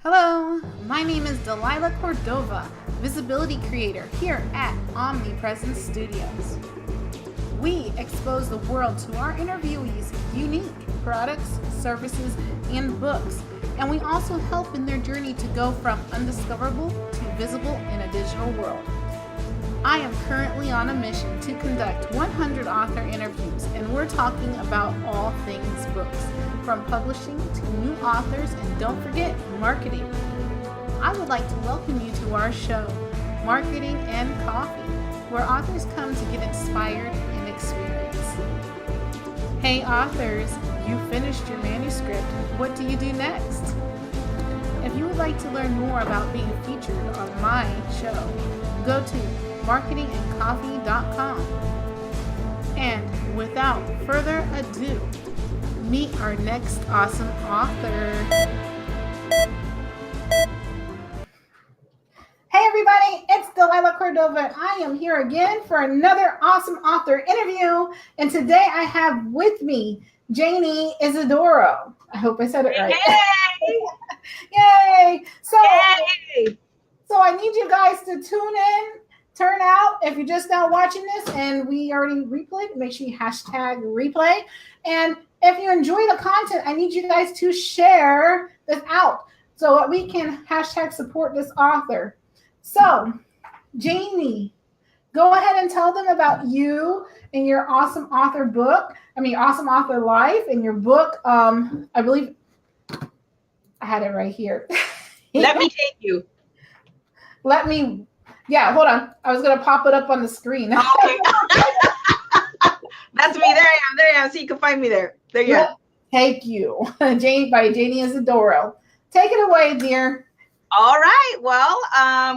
Hello, my name is Delilah Cordova, visibility creator here at Omnipresence Studios. We expose the world to our interviewees' unique products, services, and books, and we also help in their journey to go from undiscoverable to visible in a digital world. I am currently on a mission to conduct 100 author interviews, and we're talking about all things books, from publishing to new authors, and don't forget, marketing. I would like to welcome you to our show, Marketing and Coffee, where authors come to get inspired and experience. Hey authors, you finished your manuscript. What do you do next? If you would like to learn more about being featured on my show, go to marketingandcoffee.com. And without further ado, meet our next awesome author. Hey everybody, it's Delilah Cordova. I am here again for another awesome author interview. And today I have with me Janie Isidoro. I hope I said it right. Yay! Yay! So I need you guys to tune in. Turn out if you're just now watching this and we already replayed, make sure you hashtag replay. And if you enjoy the content, I need you guys to share this out so that we can hashtag support this author. So, Janie, go ahead and tell them about you and your awesome author book. Awesome author life and your book. I believe I had it right here. Let me take you. Yeah, hold on. I was going to pop it up on the screen. Okay. That's me. There I am. So you can find me there. There you go. Take you. Janie by Janie Isidoro. Take it away, dear. All right. Well,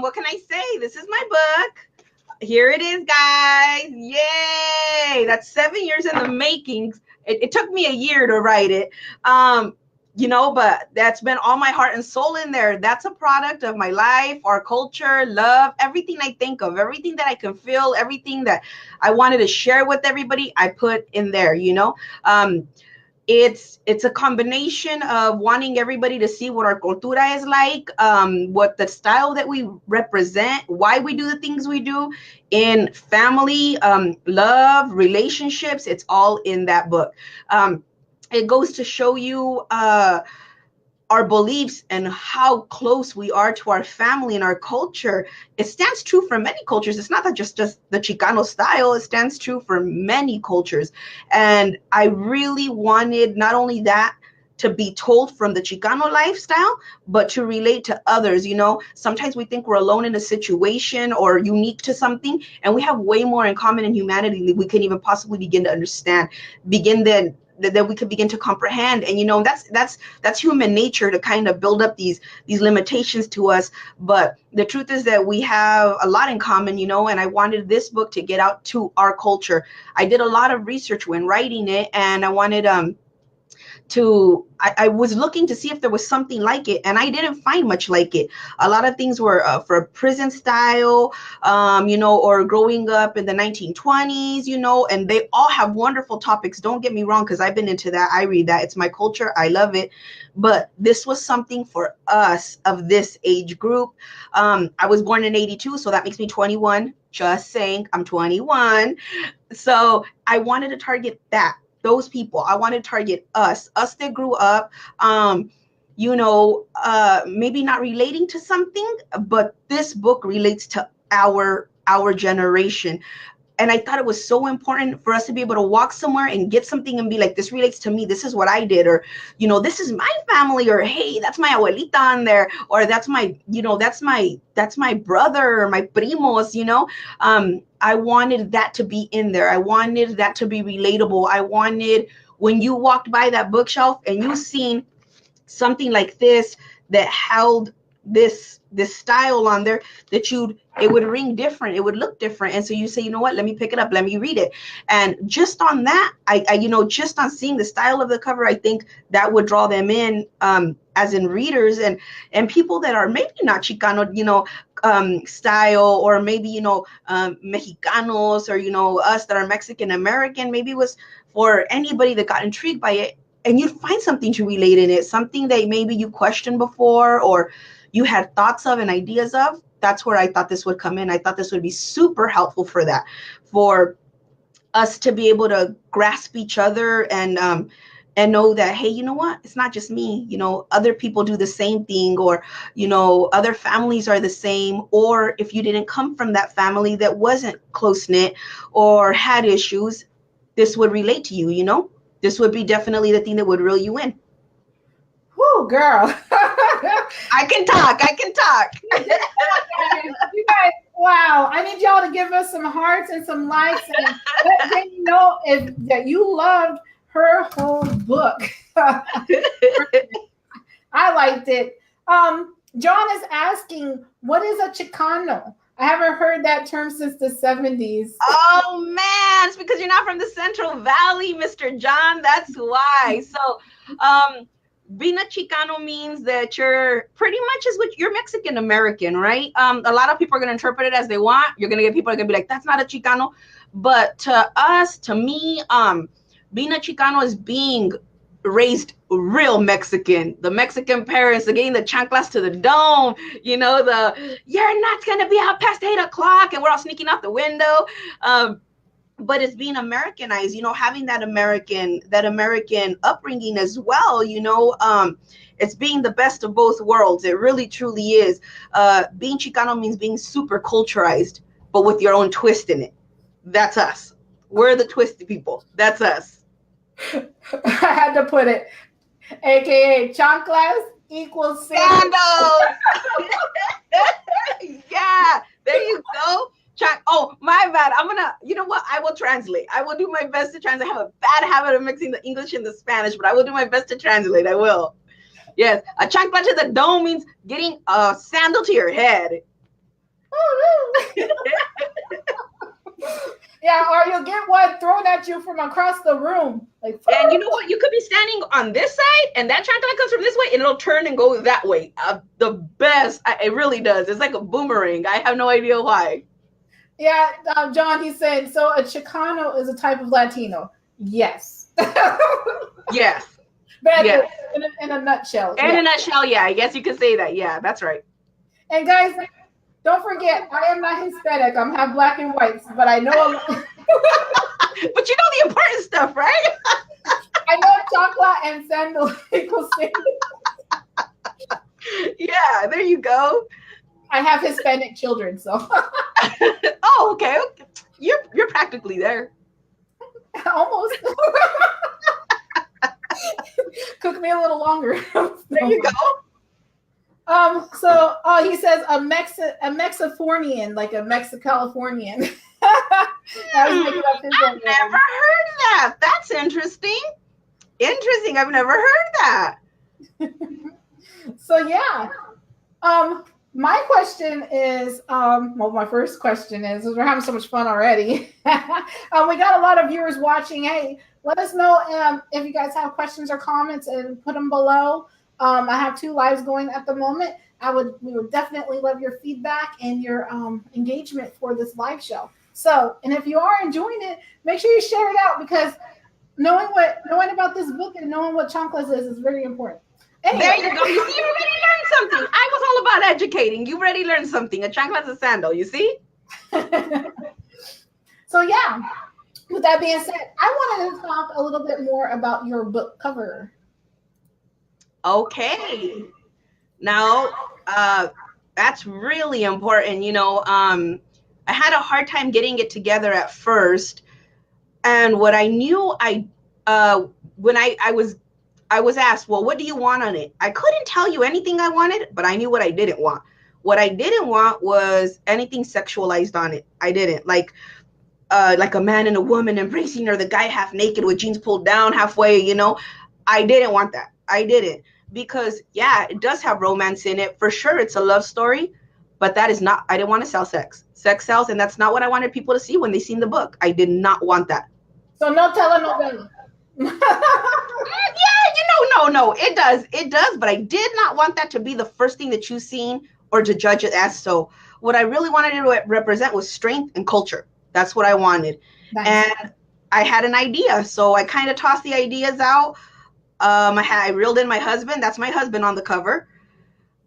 what can I say? This is my book. Here it is, guys. Yay. That's 7 years in the making. It took me a year to write it. But that's been all my heart and soul in there. That's a product of my life, our culture, love, everything I think of, everything that I can feel, everything that I wanted to share with everybody, I put in there, It's a combination of wanting everybody to see what our cultura is like, what the style that we represent, why we do the things we do in family, love, relationships. It's all in that book. It goes to show you our beliefs and how close we are to our family and our culture. It stands true for many cultures. It's not that just the Chicano style. It stands true for many cultures. And I really wanted not only that to be told from the Chicano lifestyle, but to relate to others. Sometimes we think we're alone in a situation or unique to something, and we have way more in common in humanity than we can even possibly begin to understand, that we could begin to comprehend. And that's human nature, to kind of build up these limitations to us. But the truth is that we have a lot in common, and I wanted this book to get out to our culture. I did a lot of research when writing it, and I wanted I was looking to see if there was something like it, and I didn't find much like it. A lot of things were for prison style, or growing up in the 1920s, and they all have wonderful topics. Don't get me wrong, because I've been into that. I read that. It's my culture. I love it. But this was something for us of this age group. I was born in 82, so that makes me 21. Just saying, I'm 21. So I wanted to target those people. I want to target us that grew up, maybe not relating to something, but this book relates to our generation. And I thought it was so important for us to be able to walk somewhere and get something and be like, this relates to me. This is what I did. Or, this is my family. Or, hey, that's my abuelita on there. Or that's my brother or my primos, I wanted that to be in there. I wanted that to be relatable. I wanted, when you walked by that bookshelf and you seen something like this that held this style on there, that it would ring different, it would look different. And so you say, you know what, let me pick it up, let me read it. And just on that, I just on seeing the style of the cover, I think that would draw them in, as in readers and people that are maybe not Chicano, style, or maybe, Mexicanos, or, us that are Mexican American. Maybe it was for anybody that got intrigued by it. and you'd find something to relate in it, something that maybe you questioned before or you had thoughts of and ideas of. That's where I thought this would come in. I thought this would be super helpful for that, for us to be able to grasp each other and know that, hey, you know what? It's not just me. You know, other people do the same thing, or, you know, other families are the same. Or if you didn't come from that family that wasn't close knit or had issues, this would relate to you, you know? This would be definitely the thing that would reel you in. Whoo, girl. I can talk. You guys, wow. I need y'all to give us some hearts and some likes and let Jennie know that you loved her whole book. I liked it. John is asking, what is a Chicano? I haven't heard that term since the 70s. Oh, man. It's because you're not from the Central Valley, Mr. John. That's why. So, being a Chicano means that you're pretty much you're Mexican American, right? A lot of people are going to interpret it as they want. You're going to get people are going to be like, that's not a Chicano. But to us, to me, being a Chicano is being raised real Mexican. The Mexican parents are getting the chanclas to the dome, you know, you're not going to be out past 8 o'clock, and we're all sneaking out the window. But it's being Americanized, you know, having that American upbringing as well, you know. It's being the best of both worlds. It really, truly is. Being Chicano means being super culturized, but with your own twist in it. That's us. We're the twisted people. That's us. I had to put it, AKA chanclas equals sandals. Yeah, there you go. Oh, my bad. You know what? I will translate. I will do my best to translate. I have a bad habit of mixing the English and the Spanish, but I will do my best to translate. I will. Yes, a chancla to the dome means getting a sandal to your head. Yeah, or you'll get one thrown at you from across the room. And you know what? You could be standing on this side, and that chancla comes from this way, and it'll turn and go that way. The best. It really does. It's like a boomerang. I have no idea why. Yeah, John, he said, so a Chicano is a type of Latino. Yes. Yes. Yes. In a nutshell. In a nutshell, yeah. I guess you could say that. Yeah, that's right. And guys, don't forget, I am not Hispanic. I'm half black and white, but I know But you know the important stuff, right? I know chocolate and sandal equals Yeah, there you go. I have Hispanic children, so. Oh, okay. You're practically there. Almost. Cook me a little longer. There you go. So he says a Mexifornian, like a Mexicalifornian. I've never heard that. That's interesting. I've never heard that. So yeah. My question is, my first question is, we're having so much fun already. We got a lot of viewers watching. Hey, let us know if you guys have questions or comments and put them below. I have 2 lives going at the moment. We would definitely love your feedback and your engagement for this live show. So, and if you are enjoying it, make sure you share it out, because knowing about this book and knowing what chanclas is very important. Anyway. There you go. You see, you already learned something. I was all about educating. You already learned something. A chancla is a sandal, you see? So yeah, with that being said, I wanted to talk a little bit more about your book cover. Okay. Now, that's really important. You know, I had a hard time getting it together at first. And what I knew, when I was asked, well, what do you want on it? I couldn't tell you anything I wanted, but I knew what I didn't want. What I didn't want was anything sexualized on it. I didn't like a man and a woman embracing, or the guy half naked with jeans pulled down halfway, you know. I didn't want that. I didn't, because yeah, it does have romance in it. For sure, it's a love story, but that is not, I didn't want to sell sex. Sex sells, and that's not what I wanted people to see when they seen the book. I did not want that. So no telenovela. Yeah, no, it does, but I did not want that to be the first thing that you seen, or to judge it as so. What I really wanted it to represent was strength and culture. That's what I wanted. Nice. And I had an idea, so I kind of tossed the ideas out. I reeled in my husband. That's my husband on the cover.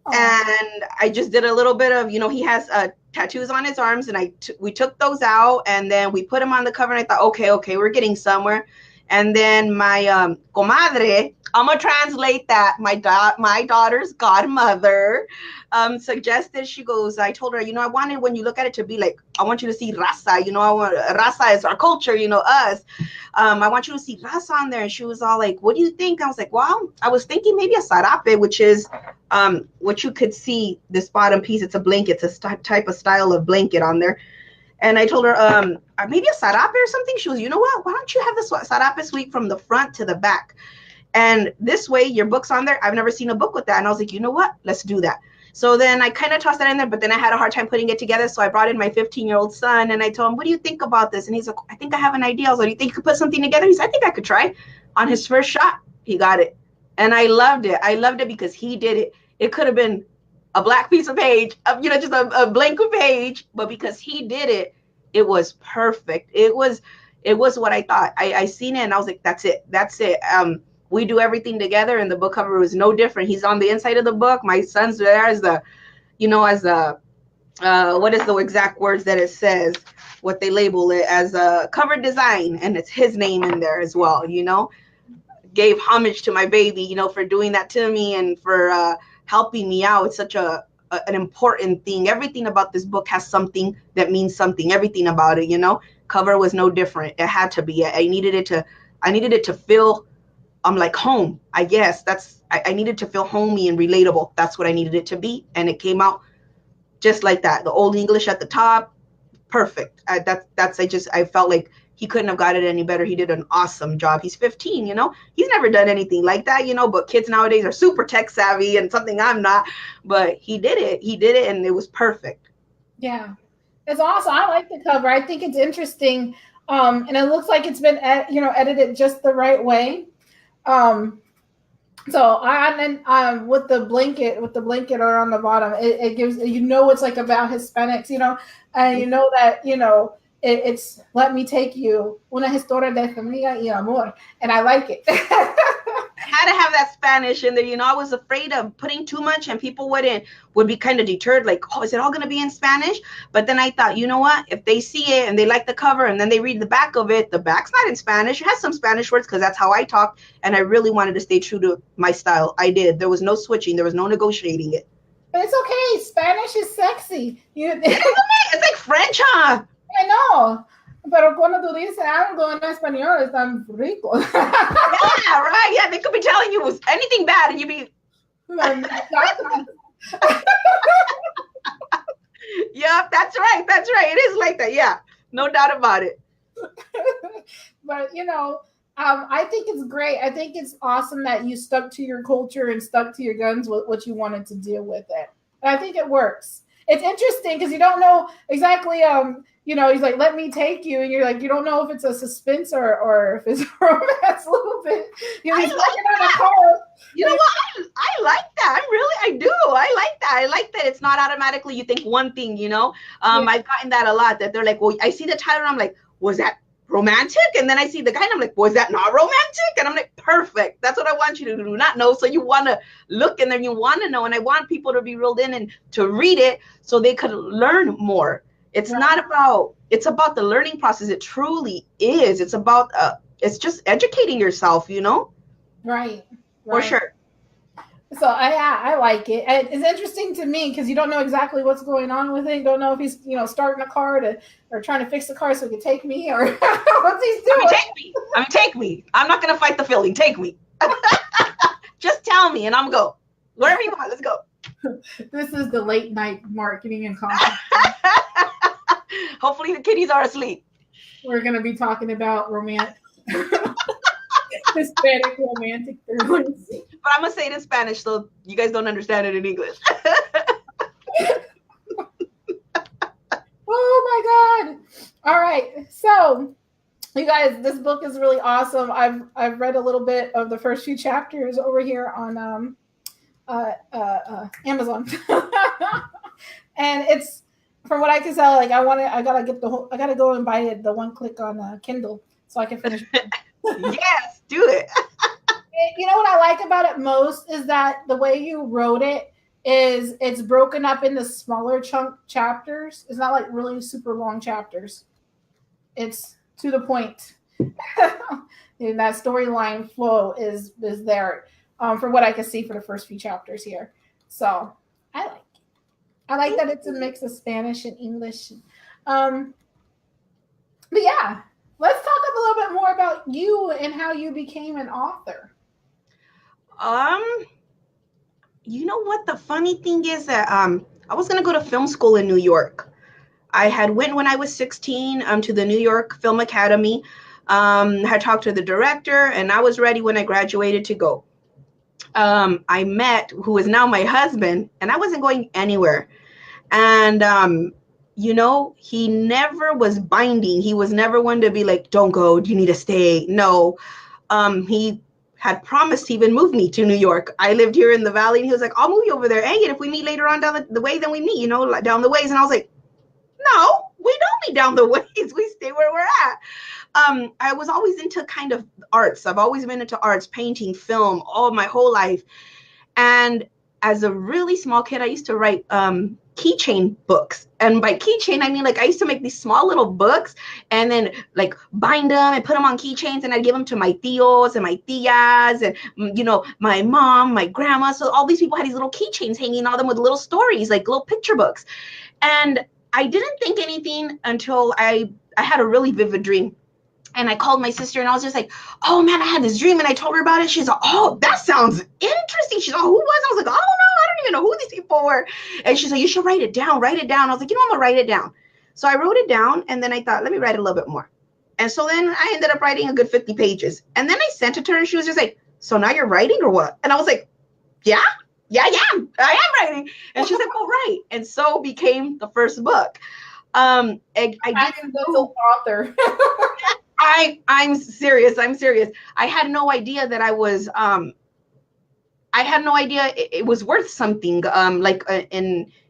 Oh. And I just did a little bit of, he has tattoos on his arms, and we took those out, and then we put him on the cover, and I thought, okay, we're getting somewhere. And then my comadre, I'm gonna translate that, my daughter's godmother, suggested, she goes, I told her, I wanted, when you look at it, to be like, I want you to see raza, raza is our culture, us. I want you to see raza on there. And she was all like, what do you think? I was like, well, I was thinking maybe a sarape, which is what you could see, this bottom piece, it's a blanket, it's a type of style of blanket on there. And I told her, maybe a sarape or something. She was, you know what? Why don't you have the sarape sweep from the front to the back? And this way, your book's on there. I've never seen a book with that. And I was like, you know what? Let's do that. So then I kind of tossed that in there, but then I had a hard time putting it together. So I brought in my 15-year-old son, and I told him, what do you think about this? And he's like, I think I have an idea. I was like, you think you could put something together? He said, I think I could try. On his first shot, he got it. And I loved it. I loved it because he did it. It could have been a black piece of page, just a blank page, but because he did it, it was perfect. It was what I thought. I seen it, and I was like, that's it. We do everything together, and the book cover was no different. He's on the inside of the book. My son's there as what is the exact words that it says, what they label it as, a cover design, and it's his name in there as well. Gave homage to my baby, for doing that to me and for helping me out. It's such an important thing. Everything about this book has something that means something. Everything about it, cover was no different. It had to be. I needed it to feel, I'm like home. I guess I needed to feel homey and relatable. That's what I needed it to be, and it came out just like that. The old English at the top, perfect. I felt like he couldn't have got it any better. He did an awesome job. He's 15, he's never done anything like that, but kids nowadays are super tech savvy, and something I'm not, but he did it, and it was perfect. Yeah, it's awesome. I like the cover. I think it's interesting. And it looks like it's been, edited just the right way. So with the blanket or on the bottom, it gives, it's like about Hispanics, and that, it's let me take you, una historia de familia y amor, and I like it. I had to have that Spanish in there. I was afraid of putting too much, and people would be kind of deterred, like, oh, is it all going to be in Spanish? But then I thought, you know what? If they see it and they like the cover, and then they read the back of it, the back's not in Spanish. It has some Spanish words because that's how I talk, and I really wanted to stay true to my style. I did. There was no switching. There was no negotiating it. But it's okay. Spanish is sexy. It's like French, huh? I know. Pero cuando tú dices algo en español, es tan rico. Yeah, right. Yeah, they could be telling you was anything bad, and you'd be. Yep, that's right. It is like that. Yeah, no doubt about it. But I think it's great. I think it's awesome that you stuck to your culture and stuck to your guns with what you wanted to do with it. And I think it works. It's interesting because you don't know exactly. He's like, let me take you. And you're like, you don't know if it's a suspense or if it's romance a little bit. He's working on a car. You know what? I like that. I do. I like that. I like that it's not automatically you think one thing, Yeah. I've gotten that a lot, that they're like, well, I see the title and I'm like, was that romantic? And then I see the guy and I'm like, was that not romantic? And I'm like, perfect. That's what I want you to do, not know. So you want to look and then you want to know. And I want people to be reeled in and to read it so they could learn more. It's it's about the learning process. It truly is. It's about, it's just educating yourself, Right. For sure. So I like it. It's interesting to me because you don't know exactly what's going on with it. You don't know if he's, starting a car or trying to fix the car so he can take me, or what's he doing. Take me. I'm not going to fight the feeling. Take me. Just tell me and I'm going to go. Wherever you want, let's go. This is the late night marketing and content. Hopefully the kiddies are asleep. We're going to be talking about Hispanic romantic thrillers. But I'm going to say it in Spanish so you guys don't understand it in English. Oh my God. All right. So you guys, this book is really awesome. I've read a little bit of the first few chapters over here on Amazon. And it's, from what I can tell, like I gotta go and buy it, the one click on Kindle so I can finish. Yes, do it. you know what I like about it most is that the way you wrote it is it's broken up into smaller chunk chapters. It's not like really super long chapters. It's to the point. And that storyline flow is there for what I can see for the first few chapters here. So I like it. I like that it's a mix of Spanish and English. Um, but yeah, let's talk a little bit more about you and how you became an author. Um, you know what? The funny thing is that I was gonna go to film school in New York. I had went when I was 16 to the New York Film Academy. Had talked to the director, and I was ready when I graduated to go. I met who is now my husband, and I wasn't going anywhere. And he never was binding. He was never one to be like, "Don't go. You need to stay." No, he had promised to even move me to New York. I lived here in the Valley, and he was like, "I'll move you over there. Hey, and if we meet later on down the way, then we meet. Like down the ways." And I was like, "No, we don't meet down the ways. We stay where we're at." I was always into kind of arts. I've always been into arts, painting, film, all my whole life. And as a really small kid, I used to write keychain books. And by keychain, I mean, like, I used to make these small little books and then like bind them and put them on keychains, and I'd give them to my tios and my tias and, my mom, my grandma. So all these people had these little keychains hanging on them with little stories, like little picture books. And I didn't think anything until I had a really vivid dream. And I called my sister, and I was just like, "Oh man, I had this dream." And I told her about it. She's like, "Oh, that sounds interesting." She's like, "Oh, who was?" I was like, "Oh no, I don't even know who these people were." And she's like, "You should write it down, write it down." I was like, I'm gonna write it down. So I wrote it down, and then I thought, let me write a little bit more. And so then I ended up writing a good 50 pages. And then I sent it to her, and she was just like, "So now you're writing or what?" And I was like, yeah, I am writing. And she's like, "Well, write." And so became the first book. I didn't know author. I'm serious. I had no idea that I was I had no idea it was worth something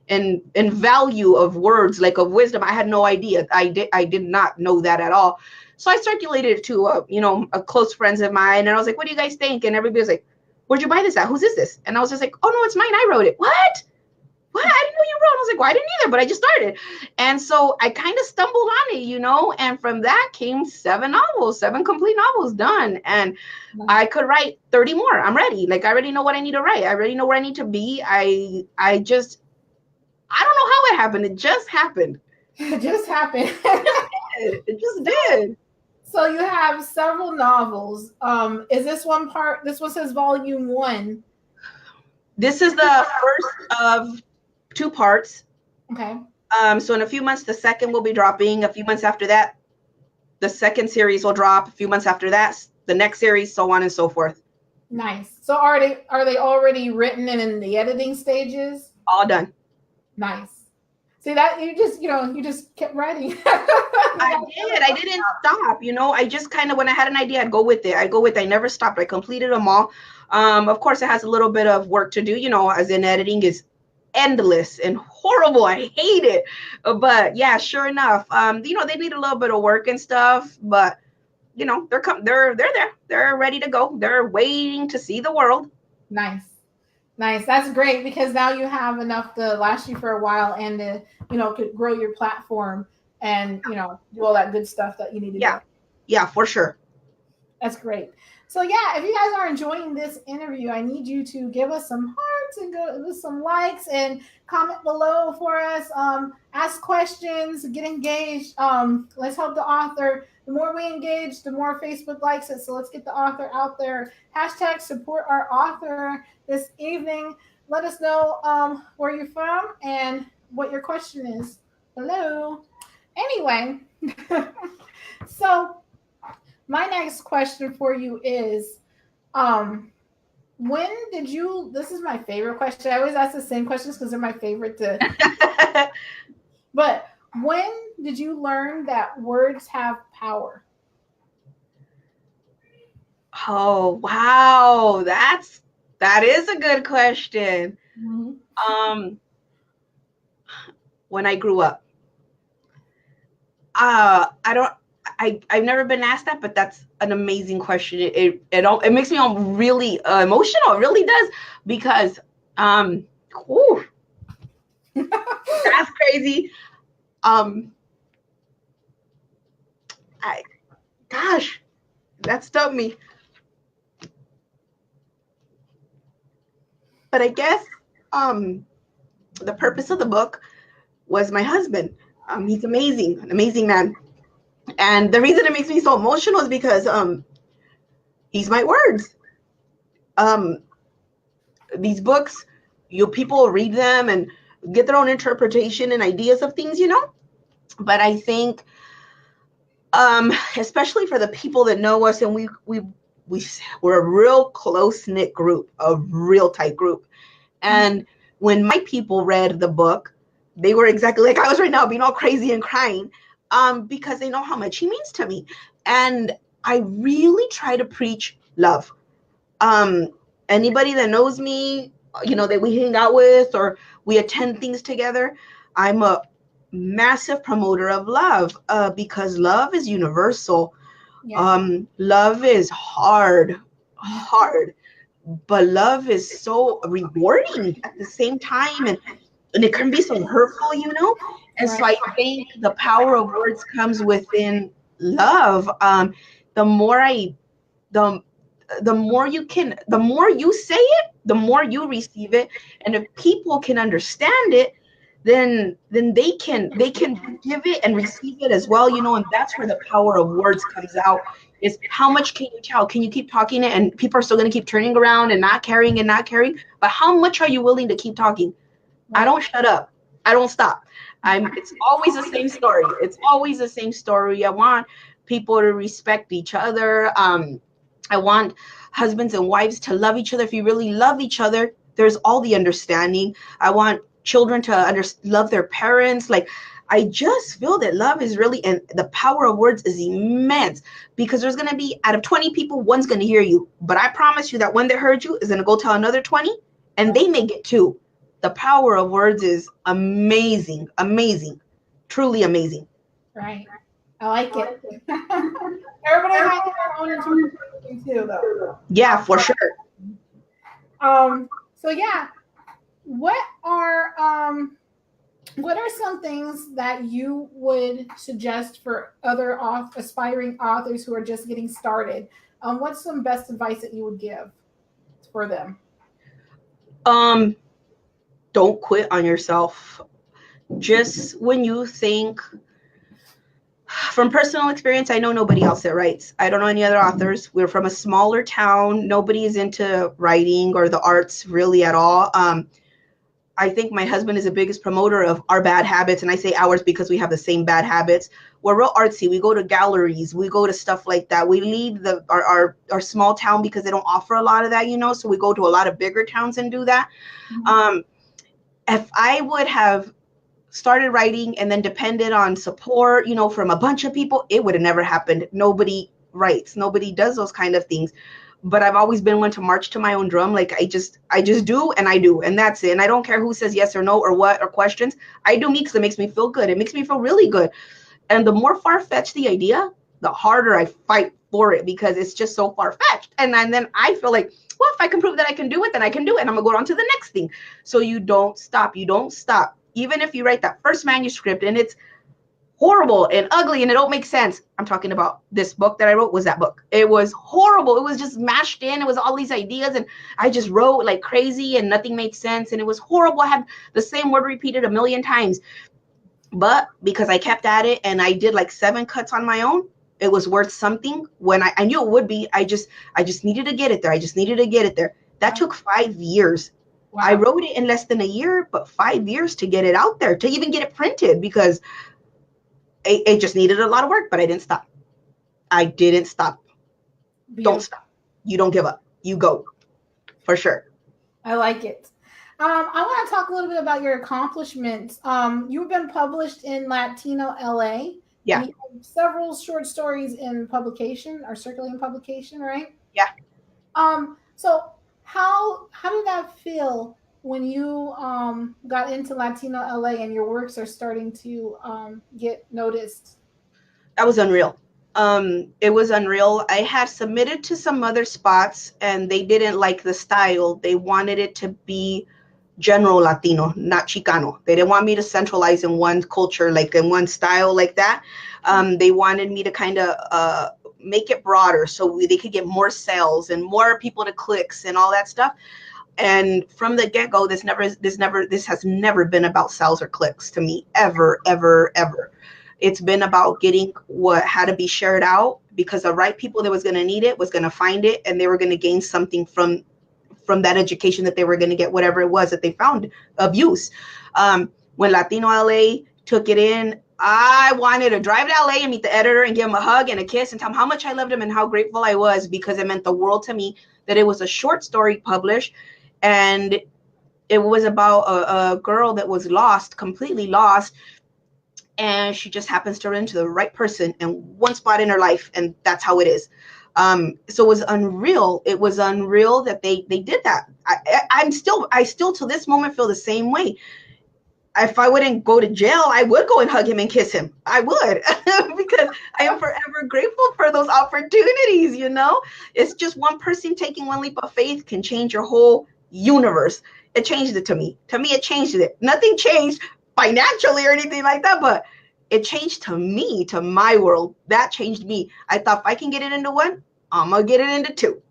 in value of words, like of wisdom. I had no idea. I did not know that at all. So I circulated it to a close friends of mine, and I was like, "What do you guys think?" And everybody was like, "Where'd you buy this at? Whose is this?" And I was just like, "Oh no, it's mine. I wrote it." "What? What? I didn't know you wrote." I was like, "Well, I didn't either, but I just started." And so I kind of stumbled on it, and from that came 7 complete novels done. And I could write 30 more. I'm ready. Like, I already know what I need to write. I already know where I need to be. I don't know how it happened. It just happened. It just happened. It just did. So you have several novels. Is this one part? This one says volume 1. This is the first of 2 parts. Okay. So in a few months, the second will be dropping. A few months after that, the second series will drop. A few months after that, the next series, so on and so forth. Nice. So are they already written and in the editing stages? All done. Nice. See that you just kept writing. I did. I didn't stop. I just kind of, when I had an idea, I'd go with it. I never stopped. I completed them all. Of course, it has a little bit of work to do. As in editing is endless and horrible. I hate it. But yeah, sure enough, they need a little bit of work and stuff. But they're there. They're ready to go. They're waiting to see the world. Nice. That's great, because now you have enough to last you for a while and to could grow your platform and do all that good stuff that you need to do. Yeah, for sure. That's great. So yeah, if you guys are enjoying this interview, I need you to give us some hearts and go with some likes and comment below for us. Ask questions, get engaged. Let's help the author. The more we engage, the more Facebook likes it. So let's get the author out there. Hashtag support our author this evening. Let us know where you're from and what your question is below. Anyway, so my next question for you is, when did you, this is my favorite question. I always ask the same questions because they're my favorite to, but when did you learn that words have power? Oh, wow. That is a good question. Mm-hmm. When I grew up, I've never been asked that, but that's an amazing question. It makes me all really emotional. It really does, because whew, that's crazy. Gosh, that stumped me. But I guess the purpose of the book was my husband. He's amazing, an amazing man. And the reason it makes me so emotional is because he's my words. These books, people read them and get their own interpretation and ideas of things, But I think, especially for the people that know us, and we're a real close-knit group, a real tight group. And when my people read the book, they were exactly like I was right now, being all crazy and crying, because they know how much he means to me. And I really try to preach love. Anybody that knows me, that we hang out with or we attend things together, I'm a massive promoter of love, because love is universal. Yeah. Love is hard, but love is so rewarding at the same time, and it can be so hurtful, And so I think the power of words comes within love. The more you say it, the more you receive it. And if people can understand it, then they can give it and receive it as well, and that's where the power of words comes out. Is how much can you tell? Can you keep talking it and people are still going to keep turning around and not caring, but how much are you willing to keep talking? I don't shut up. I don't stop. It's always the same story. I want people to respect each other. I want husbands and wives to love each other. If you really love each other, there's all the understanding. I want children to love their parents. Like, I just feel that love is really, and the power of words is immense, because there's going to be, out of 20 people, one's going to hear you. But I promise you that one that heard you is going to go tell another 20, and they may get two. The power of words is amazing, truly amazing. Right. I like it. Everybody has their own interpretation too, though. Yeah, for sure. So yeah, what are some things that you would suggest for other aspiring authors who are just getting started? What's some best advice that you would give for them? Don't quit on yourself. Just when you think, from personal experience, I know nobody else that writes. I don't know any other authors. We're from a smaller town. Nobody is into writing or the arts really at all. I think my husband is the biggest promoter of our bad habits, and I say ours because we have the same bad habits. We're real artsy. We go to galleries. We go to stuff like that. We leave our small town because they don't offer a lot of that, so we go to a lot of bigger towns and do that. Mm-hmm. If I would have started writing and then depended on support, from a bunch of people, it would have never happened. Nobody writes. Nobody does those kind of things. But I've always been one to march to my own drum. Like, I just do, and I do, and that's it. And I don't care who says yes or no or what or questions. I do me because it makes me feel good. It makes me feel really good. And the more far-fetched the idea, the harder I fight for it, because it's just so far-fetched. And then I feel like, well, if I can prove that I can do it, then I can do it. And I'm going to go on to the next thing. So you don't stop. Even if you write that first manuscript and it's horrible and ugly and it don't make sense. I'm talking about this book that I wrote was that book. It was horrible. It was just mashed in. It was all these ideas and I just wrote like crazy and nothing made sense. And it was horrible. I had the same word repeated a million times. But because I kept at it and I did like 7 cuts on my own, it was worth something. When I knew it would be. I just needed to get it there. That took 5 years. Wow. I wrote it in less than a year, but 5 years to get it out there, to even get it printed, because it just needed a lot of work, but I didn't stop. Beautiful. Don't stop. You don't give up. You go. For sure. I like it. I want to talk a little bit about your accomplishments. You've been published in Latino LA. Yeah. You have several short stories in publication, or circulating publication, right? Yeah. So how did that feel when you got into Latino LA and your works are starting to get noticed? That was unreal. It was unreal. I had submitted to some other spots and they didn't like the style. They wanted it to be general Latino, not Chicano. They didn't want me to centralize in one culture, like in one style like that. They wanted me to kind of make it broader so they could get more sales and more people to clicks and all that stuff. And from the get-go, this has never been about sales or clicks to me, ever, ever, ever. It's been about getting what had to be shared out, because the right people that was going to need it was going to find it, and they were going to gain something from that education that they were going to get, whatever it was that they found of use. When Latino LA took it in, I wanted to drive to LA and meet the editor and give him a hug and a kiss and tell him how much I loved him and how grateful I was, because it meant the world to me that it was a short story published. And it was about a girl that was lost, completely lost. And she just happens to run into the right person in one spot in her life. And that's how it is. So it was unreal. It was unreal that they did that. I still to this moment feel the same way. If I wouldn't go to jail, I would go and hug him and kiss him. I would, because I am forever grateful for those opportunities. It's just one person taking one leap of faith can change your whole universe. It changed it to me. It changed it. Nothing changed financially or anything like that, but it changed to me, to my world. That changed me. I thought if I can get it into one, I'm gonna get it into two,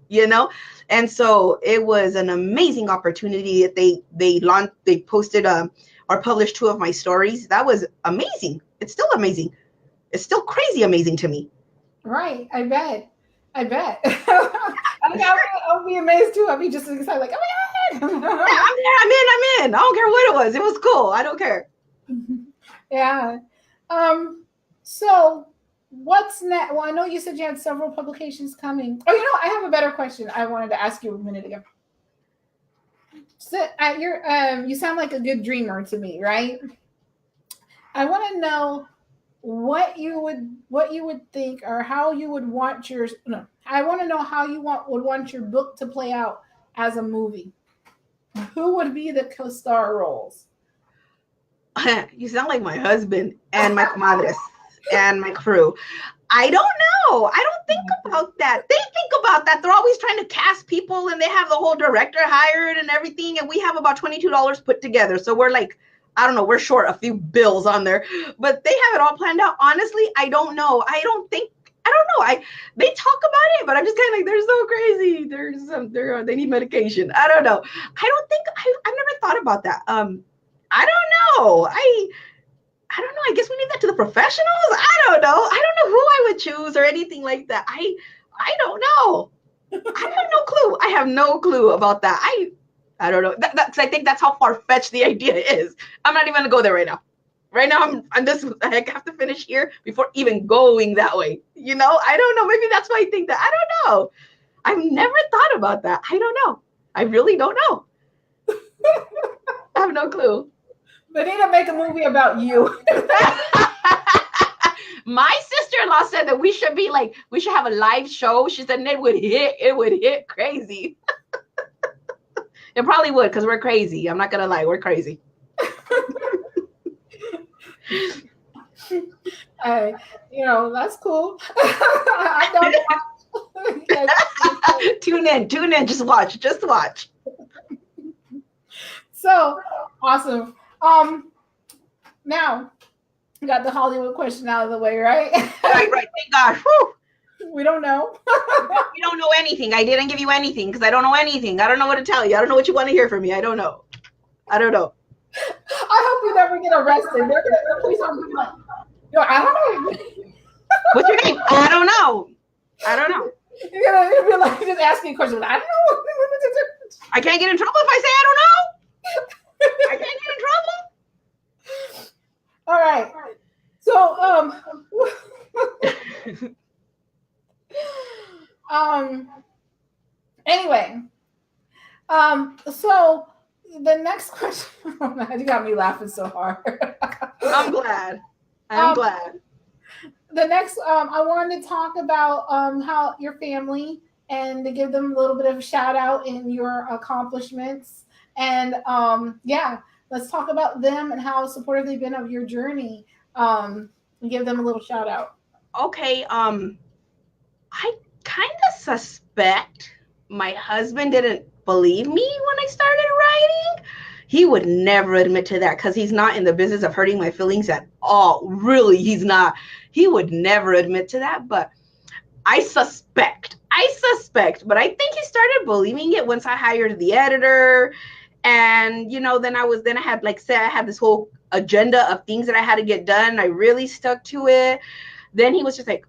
And so it was an amazing opportunity that they launched. They posted or published 2 of my stories. That was amazing. It's still amazing. It's still crazy amazing to me. Right. I bet. I'll be amazed too. I'll be just excited, like, oh my God. Yeah, I'm in. I don't care what it was. It was cool. I don't care. Yeah. So what's next? Well, I know you said you had several publications coming. Oh, I have a better question I wanted to ask you a minute ago. So you sound like a good dreamer to me, right? I want to know what you would think, or how you would want I want to know how you would want your book to play out as a movie. Who would be the co-star roles? You sound like my husband and my comadres and my crew. I don't know. I don't think about that. They think about that. They're always trying to cast people, and they have the whole director hired and everything. And we have about $22 put together. So we're like, I don't know, we're short a few bills on there, but they have it all planned out. Honestly, I don't know. I don't know. They talk about it, but I'm just kind of like, they're so crazy. They need medication. I don't know. I've never thought about that. I don't know. I don't know. I guess we leave that to the professionals. I don't know. I don't know who I would choose or anything like that. I don't know. I have no clue. I have no clue about that. I don't know. That's I think that's how far-fetched the idea is. I'm not even going to go there right now. Right now, I have to finish here before even going that way. I don't know. Maybe that's why I think that. I don't know. I've never thought about that. I don't know. I really don't know. I have no clue. They need to make a movie about you. My sister-in-law said that we should have a live show. She said it would hit crazy. It probably would, because we're crazy. I'm not gonna lie, we're crazy. That's cool. I don't Tune in, just watch. So awesome. Now we got the Hollywood question out of the way, right? Right. Thank gosh. Whew. We don't know. We don't know anything. I didn't give you anything because I don't know anything. I don't know what to tell you. I don't know what you want to hear from me. I don't know. I hope you never get arrested. They're gonna police on me like, I don't know. What's your name? I don't know. You're be like just asking questions. I don't know. I can't get in trouble if I say I don't know. I can't get in trouble. All right. So anyway, so the next question, you got me laughing so hard. I'm glad. Glad. The next, I wanted to talk about how your family, and to give them a little bit of a shout out in your accomplishments. And let's talk about them and how supportive they've been of your journey. And give them a little shout out. Okay, I kind of suspect my husband didn't believe me when I started writing. He would never admit to that because he's not in the business of hurting my feelings at all. Really, he's not. He would never admit to that, but I suspect. But I think he started believing it once I hired the editor. And then I had, like said, I had this whole agenda of things that I had to get done. I really stuck to it. Then he was just like,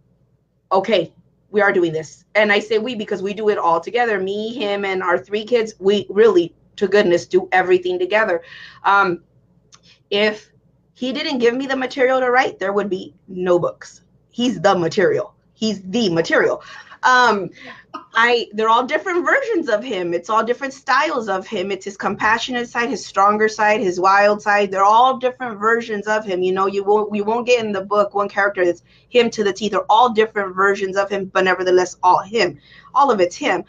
okay, we are doing this. And I say we because we do it all together. Me, him, and our 3 kids, we really, to goodness, do everything together. If he didn't give me the material to write, there would be no books. He's the material. They're all different versions of him. It's all different styles of him. It's his compassionate side, his stronger side, his wild side. They're all different versions of him. You won't get in the book one character that's him to the teeth. They're all different versions of him, but nevertheless, all him. All of it's him.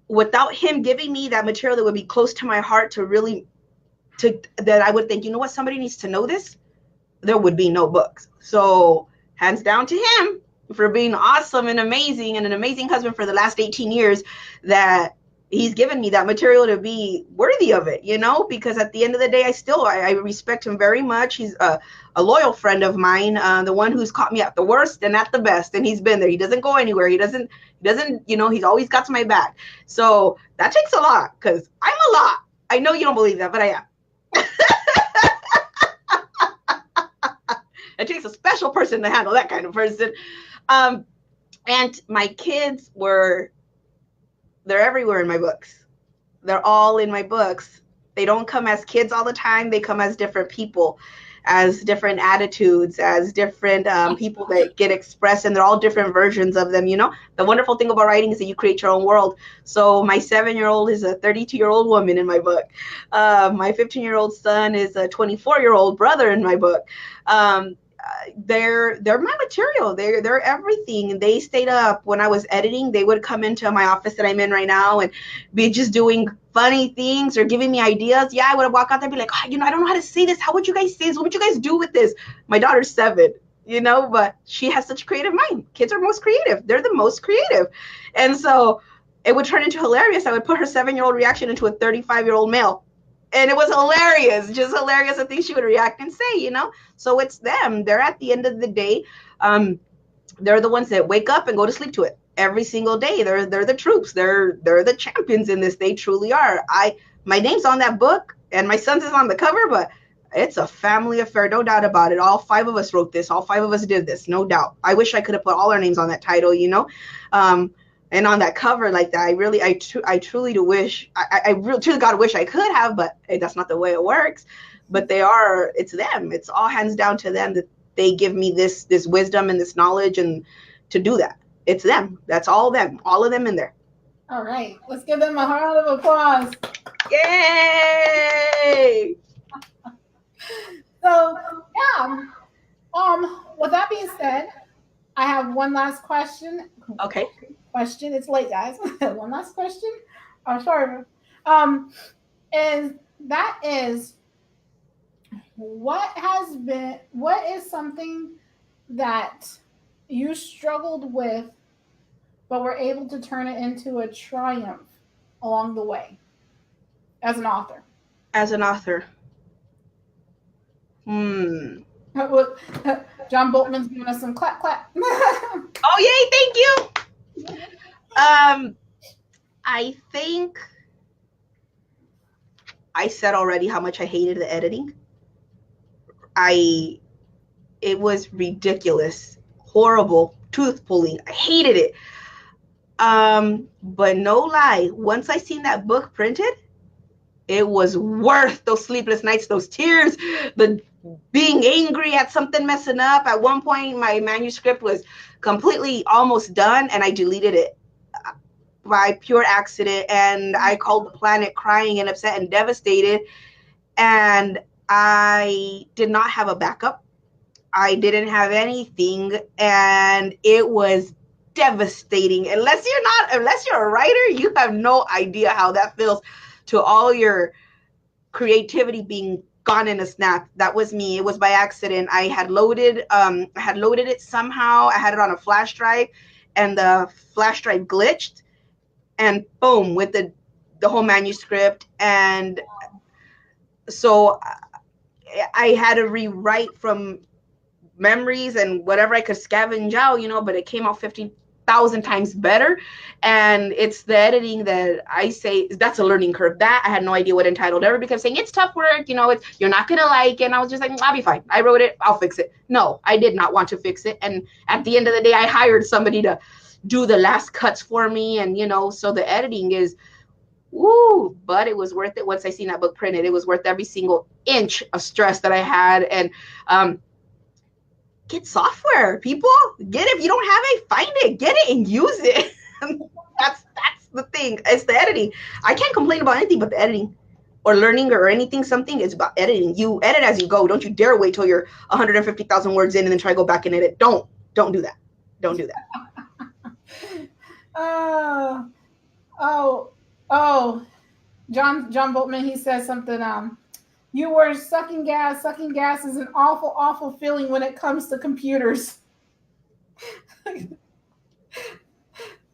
Without him giving me that material that would be close to my heart that I would think, you know what, somebody needs to know this, there would be no books. So hands down to him for being awesome and amazing and an amazing husband for the last 18 years that he's given me that material to be worthy of it, because at the end of the day, I respect him very much. He's a loyal friend of mine, the one who's caught me at the worst and at the best. And he's been there. He doesn't go anywhere. He doesn't, he's always got my back. So that takes a lot because I'm a lot. I know you don't believe that, but I am. It takes a special person to handle that kind of person. And my kids they're everywhere in my books. They're all in my books. They don't come as kids all the time. They come as different people, as different attitudes, as different people that get expressed, and they're all different versions of them. The wonderful thing about writing is that you create your own world. So my 7-year-old is a 32-year-old woman in my book. My 15-year-old son is a 24-year-old brother in my book. They're my material. They're everything. They stayed up when I was editing. They would come into my office that I'm in right now and be just doing funny things or giving me ideas. Yeah, I would walk out there and be like, I don't know how to say this. How would you guys say this? What would you guys do with this? My daughter's 7, but she has such a creative mind. Kids are most creative. They're the most creative. And so it would turn into hilarious. I would put her 7-year-old reaction into a 35-year-old male. And it was hilarious, just hilarious. The things she would react and say, So it's them. They're at the end of the day. They're the ones that wake up and go to sleep to it every single day. They're the troops. They're the champions in this. They truly are. My name's on that book, and my son's is on the cover, but it's a family affair, no doubt about it. All 5 of us wrote this. All 5 of us did this, no doubt. I wish I could have put all our names on that title, and on that cover like that. I truly do wish, I really truly God wish I could have, but hey, that's not the way it works. But it's them. It's all hands down to them that they give me this wisdom and this knowledge and to do that. It's them. That's all them. All of them in there. All right. Let's give them a round of applause. Yay! So, yeah. With that being said, I have one last question. Okay. It's late, guys. One last question. Oh, sorry. And that is, what is something that you struggled with, but were able to turn it into a triumph along the way as an author? As an author. John Boltman's giving us some clap. Oh, yay, thank you. I think I said already how much I hated the editing. It was ridiculous, horrible, tooth pulling. I hated it. But no lie, once I seen that book printed, it was worth those sleepless nights, those tears, the being angry at something messing up. At one point, my manuscript was completely almost done, and I deleted it by pure accident. And I called the planet crying and upset and devastated. And I did not have a backup. I didn't have anything, and it was devastating. Unless you're a writer, you have no idea how that feels, to all your creativity being gone in a snap. That was me. It was by accident. I had loaded it somehow. I had it on a flash drive, and the flash drive glitched, and boom, with the whole manuscript. And so I had to rewrite from memories and whatever I could scavenge out, but it came out 50,000 times better. And it's the editing that I say that's a learning curve. That I had no idea what entitled. Everybody kept saying it's tough work, you're not gonna like it. And I was just like, I'll be fine. I wrote it, I'll fix it. No, I did not want to fix it. And at the end of the day, I hired somebody to do the last cuts for me. And so the editing is woo, but it was worth it. Once I seen that book printed, it was worth every single inch of stress that I had. And get software, people. Get it. If you don't have it, find it, get it, and use it. that's the thing. It's the editing. I can't complain about anything but the editing or learning or anything. Something is about editing. You edit as you go. Don't you dare wait till you're 150,000 words in and then try to go back and edit. Don't do that. Don't do that. John Boltman, he says something. You were sucking gas. Sucking gas is an awful, awful feeling when it comes to computers.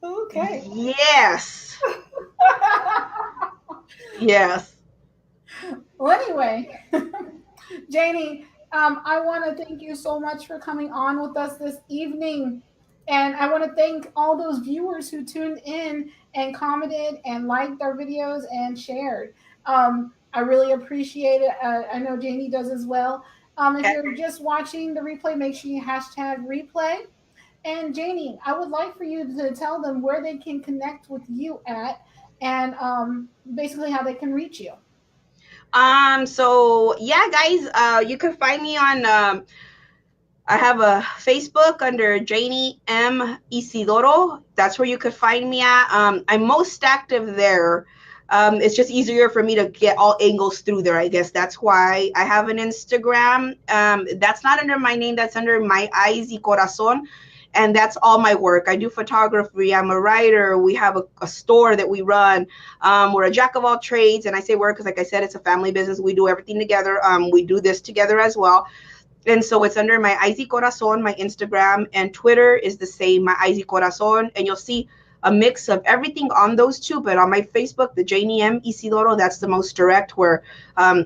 Okay. Yes. Yes. Well, anyway, Janie, I want to thank you so much for coming on with us this evening. And I want to thank all those viewers who tuned in and commented and liked our videos and shared. I really appreciate it. I know Janie does as well. If you're just watching the replay, make sure you hashtag replay. And Janie, I would like for you to tell them where they can connect with you at, and basically how they can reach you. So yeah, guys, you can find me on, I have a Facebook under Janie M Isidoro. That's where you could find me at. I'm most active there. It's just easier for me to get all angles through there, I guess. That's why I have an Instagram. That's not under my name. That's under my eyes y corazón. And that's all my work. I do photography. I'm a writer. We have a store that we run. We're a jack of all trades. And I say work because, like I said, it's a family business. We do everything together. We do this together as well. And so it's under my eyes y corazón, my Instagram, and Twitter is the same, my eyes y corazón. And you'll see a mix of everything on those two. But on my Facebook, the Janie M Isidoro, that's the most direct, where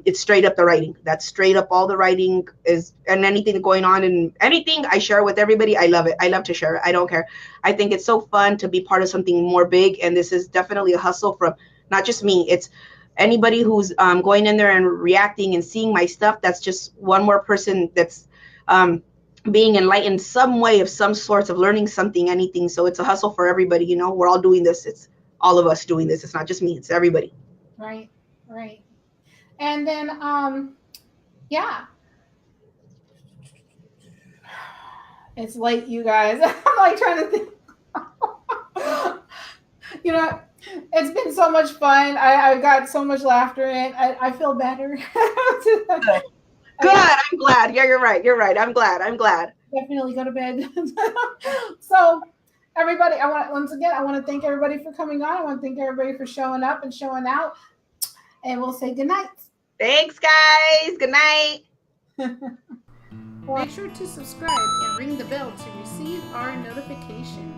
it's straight up the writing. That's straight up all the writing is, and anything going on and anything I share with everybody. I love it. I love to share it. I don't care. I think it's so fun to be part of something more big. And this is definitely a hustle from not just me. It's anybody who's going in there and reacting and seeing my stuff. That's just one more person that's being enlightened some way of some sorts of learning something, anything. So it's a hustle for everybody. We're all doing this. It's all of us doing this. It's not just me. It's everybody. Right. And then, yeah. It's late, you guys. I'm like trying to think. It's been so much fun. I got so much laughter in. I feel better. Good. I'm glad. Yeah, you're right. I'm glad. Definitely go to bed. So, everybody, I want to thank everybody for coming on. I want to thank everybody for showing up and showing out. And we'll say good night. Thanks, guys. Good night. Make sure to subscribe and ring the bell to receive our notifications.